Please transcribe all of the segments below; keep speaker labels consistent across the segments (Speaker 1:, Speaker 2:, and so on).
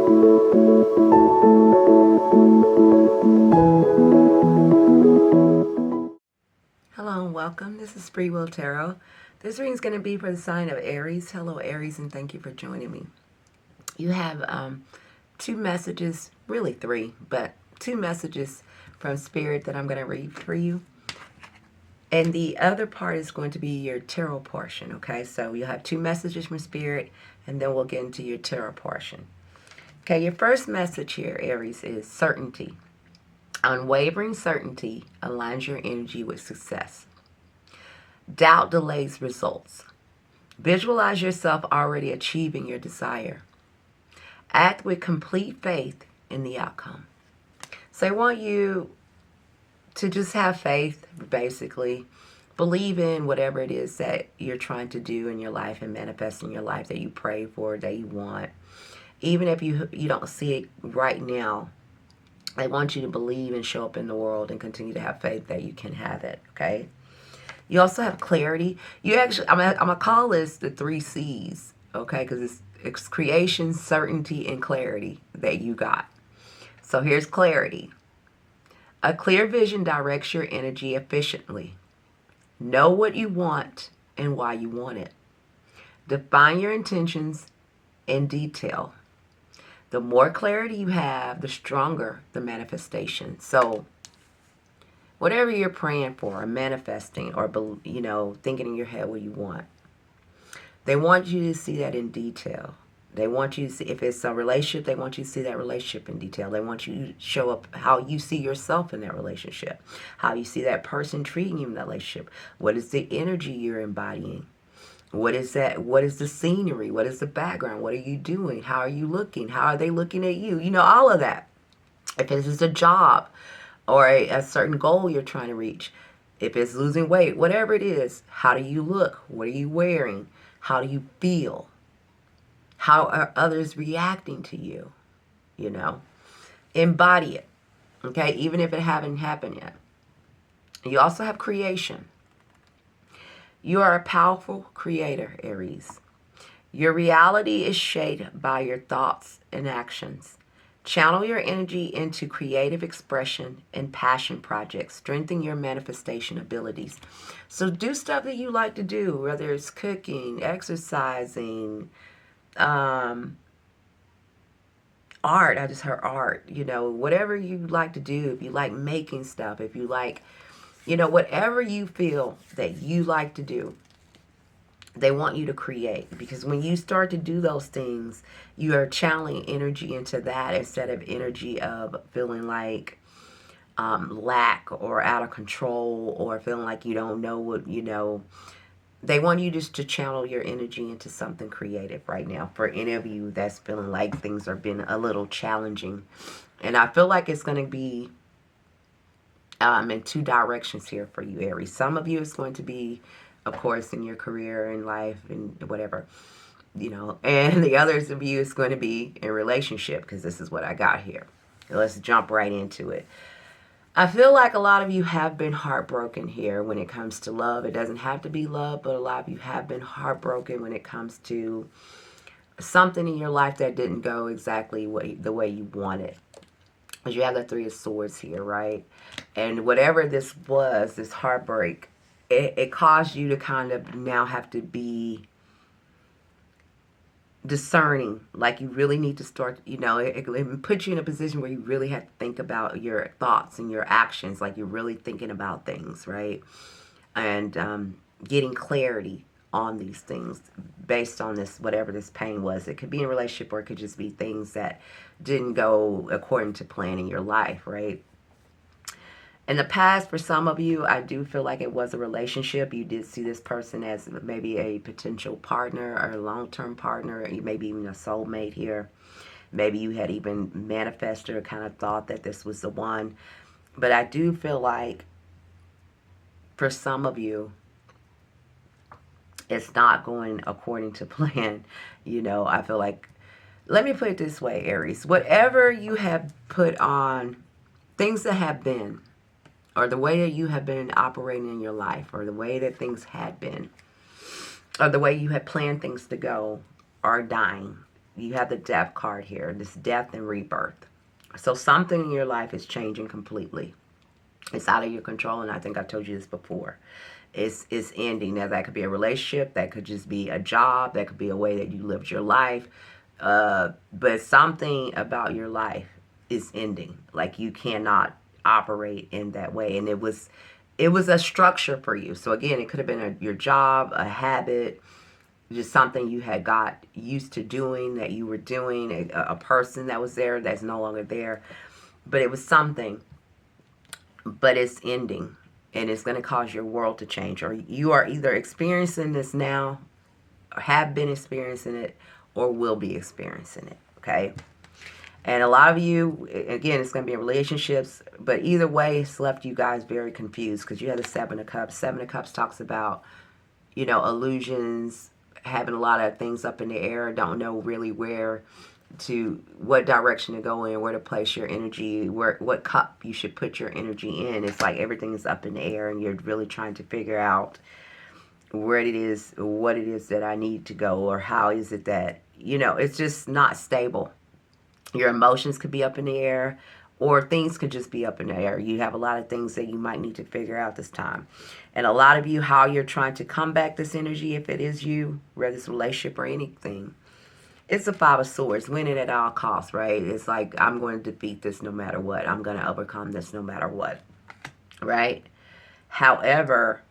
Speaker 1: Hello and welcome. This is Freewill Tarot. This reading is going to be for the sign of Aries. Hello, Aries, and thank you for joining me. You have two messages, really three, but two messages from Spirit that I'm going to read for you. And the other part is going to be your tarot portion, okay? So you'll have two messages from Spirit, and then we'll get into your tarot portion. Okay, your first message here, Aries, is certainty. Unwavering certainty aligns your energy with success. Doubt delays results. Visualize yourself already achieving your desire. Act with complete faith in the outcome. So I want you to just have faith, basically. Believe in whatever it is that you're trying to do in your life and manifest in your life, that you pray for, that you want. Even if you don't see it right now, I want you to believe and show up in the world and continue to have faith that you can have it, okay? You also have clarity. You actually, I'm gonna call this the 3 C's, okay? Because it's creation, certainty, and clarity that you got. So here's clarity. A clear vision directs your energy efficiently. Know what you want and why you want it. Define your intentions in detail. The more clarity you have, the stronger the manifestation. So whatever you're praying for or manifesting or, thinking in your head what you want, they want you to see that in detail. They want you to see, if it's a relationship, they want you to see that relationship in detail. They want you to show up how you see yourself in that relationship, how you see that person treating you in that relationship. What is the energy you're embodying? What is that? What is the scenery? What is the background? What are you doing? How are you looking? How are they looking at you? You know, all of that. If this is a job or a certain goal you're trying to reach, if it's losing weight, whatever it is, how do you look? What are you wearing? How do you feel? How are others reacting to you? You know, embody it, okay? Even if it hasn't happened yet. You also have creation. You are a powerful creator, Aries. Your reality is shaped by your thoughts and actions. Channel your energy into creative expression and passion projects. Strengthen your manifestation abilities. So do stuff that you like to do, whether it's cooking, exercising, art. I just heard art. You know, whatever you like to do. If you like making stuff, if you like, whatever you feel that you like to do, they want you to create. Because when you start to do those things, you are channeling energy into that instead of energy of feeling like lack or out of control or feeling like you don't know what, They want you just to channel your energy into something creative right now. For any of you that's feeling like things are been a little challenging. And I feel like it's going to be in 2 directions here for you, Aries. Some of you it's going to be, of course, in your career and life and whatever, and the others of you is going to be in relationship, because this is what I got here. Let's jump right into it. I feel like a lot of you have been heartbroken here when it comes to love. It doesn't have to be love, but a lot of you have been heartbroken when it comes to something in your life that didn't go exactly the way you wanted. Because you have the 3 of Swords here, right? And whatever this was, this heartbreak, it caused you to kind of now have to be discerning. Like you really need to start, it puts you in a position where you really have to think about your thoughts and your actions. Like you're really thinking about things, right? And getting clarity on these things based on this, whatever this pain was. It could be in a relationship or it could just be things that didn't go according to plan in your life, right? In the past, for some of you, I do feel like it was a relationship. You did see this person as maybe a potential partner or a long-term partner, or maybe even a soulmate here. Maybe you had even manifested or kind of thought that this was the one. But I do feel like for some of you, it's not going according to plan. I feel like, let me put it this way, Aries. Whatever you have put on, things that have been, or the way that you have been operating in your life, or the way that things had been, or the way you had planned things to go, are dying. you have the death card here, this death and rebirth. So something in your life is changing completely. It's out of your control, and I think I told you this before. It's ending. Now that could be a relationship, that could just be a job, that could be a way that you lived your life. But something about your life is ending. Like you cannot operate in that way, and it was a structure for you. So again, it could have been your job, a habit, just something you had got used to doing, that you were doing, a person that was there that's no longer there. But it was something, but it's ending, and it's going to cause your world to change. Or you are either experiencing this now, or have been experiencing it, or will be experiencing it. Okay. And a lot of you, again, it's going to be in relationships, but either way, it's left you guys very confused because you have the Seven of Cups. Seven of Cups talks about, illusions, having a lot of things up in the air, don't know really what direction to go in, where to place your energy, what cup you should put your energy in. It's like everything is up in the air, and you're really trying to figure out what it is that I need to go, or how is it that, it's just not stable. Your emotions could be up in the air, or things could just be up in the air. You have a lot of things that you might need to figure out this time. And a lot of you, how you're trying to combat this energy, if it is you, whether it's a relationship or anything, it's the Five of Swords, winning at all costs, right? It's like, I'm going to defeat this no matter what. I'm going to overcome this no matter what, right? However,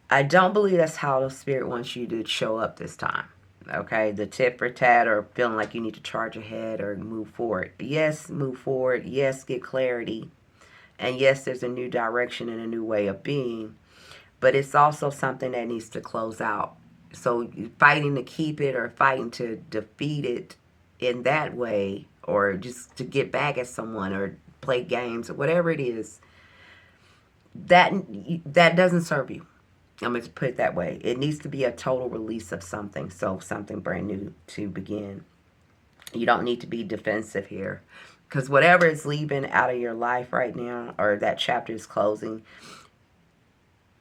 Speaker 1: I don't believe that's how the Spirit wants you to show up this time. Okay, the tit for tat, or feeling like you need to charge ahead or move forward. Yes, move forward. Yes, get clarity. And yes, there's a new direction and a new way of being. But it's also something that needs to close out. So fighting to keep it, or fighting to defeat it in that way, or just to get back at someone, or play games, or whatever it is, that doesn't serve you. I'm going to put it that way. It needs to be a total release of something, so something brand new to begin. You don't need to be defensive here, because whatever is leaving out of your life right now, or that chapter is closing,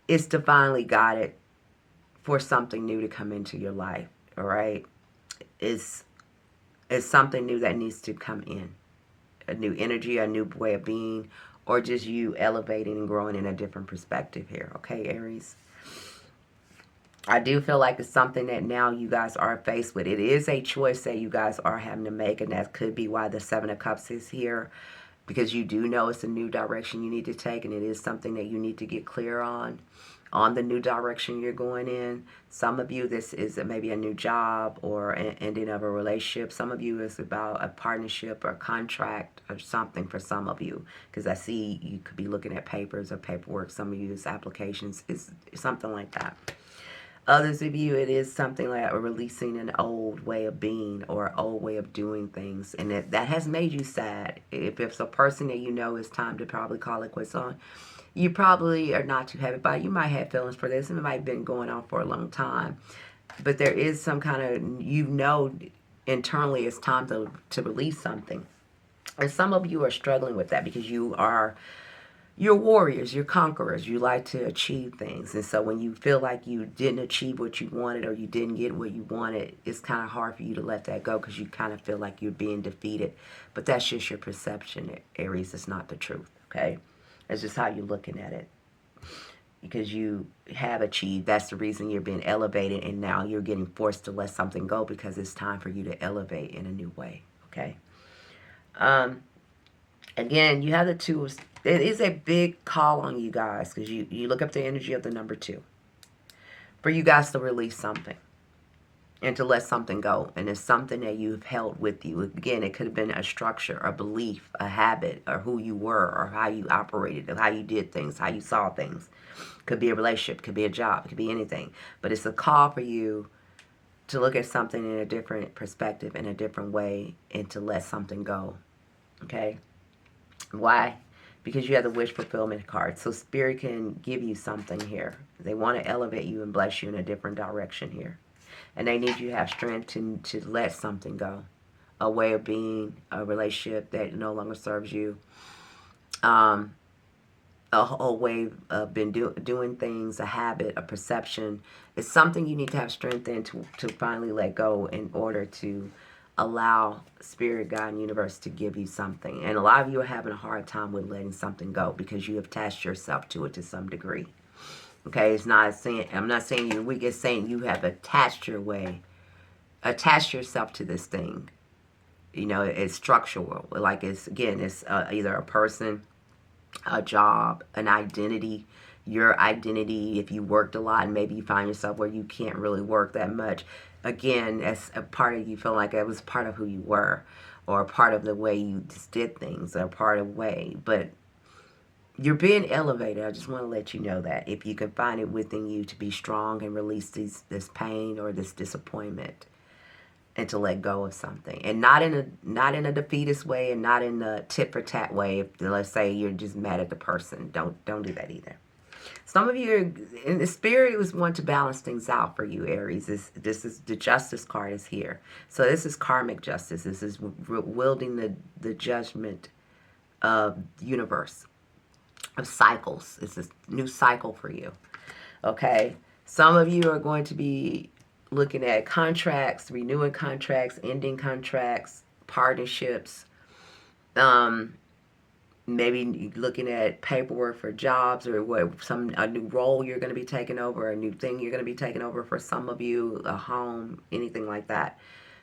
Speaker 1: it's divinely guided for something new to come into your life. All right, it's something new that needs to come in, a new energy, a new way of being, or just you elevating and growing in a different perspective here. Okay, Aries. I do feel like it's something that now you guys are faced with. It is a choice that you guys are having to make, and that could be why the Seven of Cups is here, because you do know it's a new direction you need to take, and it is something that you need to get clear on the new direction you're going in. Some of you, this is maybe a new job or an ending of a relationship. Some of you, it's about a partnership or a contract or something for some of you, because I see you could be looking at papers or paperwork. Some of you, it's applications. It's something like that. Others of you, it is something like releasing an old way of being or an old way of doing things. And that has made you sad. If it's a person that you know, it's time to probably call it quits on, you probably are not too happy about it. You might have feelings for this, and it might have been going on for a long time. But there is some kind of, internally it's time to release something. And some of you are struggling with that because you're warriors, you're conquerors, you like to achieve things. And so when you feel like you didn't achieve what you wanted, or you didn't get what you wanted, it's kind of hard for you to let that go, because you kind of feel like you're being defeated. But that's just your perception, Aries. It's not the truth, okay? It's just how you're looking at it. Because you have achieved, that's the reason you're being elevated, and now you're getting forced to let something go because it's time for you to elevate in a new way, okay? Again, you have the two. It is a big call on you guys, because you look up the energy of the number 2. For you guys to release something and to let something go. And it's something that you've held with you. Again, it could have been a structure, a belief, a habit, or who you were, or how you operated, or how you did things, how you saw things. Could be a relationship, could be a job, could be anything. But it's a call for you to look at something in a different perspective, in a different way, and to let something go. Okay? Why? Because you have the wish fulfillment card. So Spirit can give you something here. They want to elevate you and bless you in a different direction here. And they need you to have strength to let something go. A way of being, a relationship that no longer serves you. a whole way of been doing things, a habit, a perception. It's something you need to have strength in to finally let go in order to allow Spirit, God, and Universe to give you something. And a lot of you are having a hard time with letting something go because you have attached yourself to it to some degree. Okay, it's not saying, I'm not saying you're weak, it's saying you have attached yourself to this thing. You know, it's structural. Like it's, again, it's either a person, a job, an identity, your identity. If you worked a lot and maybe you find yourself where you can't really work that much, again, as a part of you feel like it was part of who you were, or a part of the way you just did things, or part of the way. But you're being elevated. I just want to let you know that if you can find it within you to be strong and release this pain or this disappointment, and to let go of something, and not in a defeatist way, and not in a tit for tat way. If, let's say, you're just mad at the person, don't do that either. Some of you are, in the spirit, was want to balance things out for you, Aries. This is the Justice card is here, so this is karmic justice. This is wielding the judgment of the universe, of cycles. It's a new cycle for you. Okay, some of you are going to be looking at contracts, renewing contracts, ending contracts, partnerships, maybe looking at paperwork for jobs, or a new role you're going to be taking over, a new thing you're going to be taking over for some of you, a home, anything like that.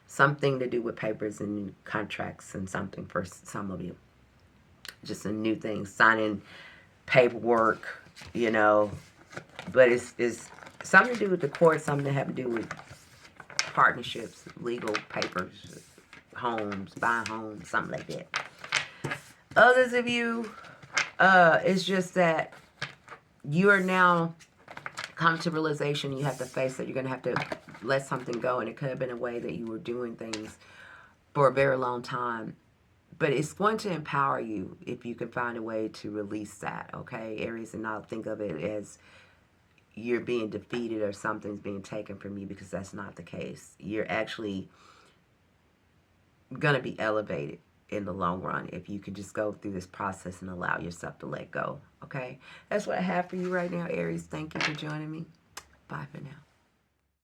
Speaker 1: Something to do with papers and contracts, and something for some of you. Just a new thing, signing paperwork, you know, but it's something to do with the court, something to have to do with partnerships, legal papers, homes, buying homes, something like that. Others of you, it's just that you are now come to realization you have to face that you're going to have to let something go, and it could have been a way that you were doing things for a very long time. But it's going to empower you if you can find a way to release that, okay, Aries, and not think of it as you're being defeated or something's being taken from you, because that's not the case. You're actually going to be elevated in the long run if you can just go through this process and allow yourself to let go, okay? That's what I have for you right now, Aries. Thank you for joining me. Bye for now.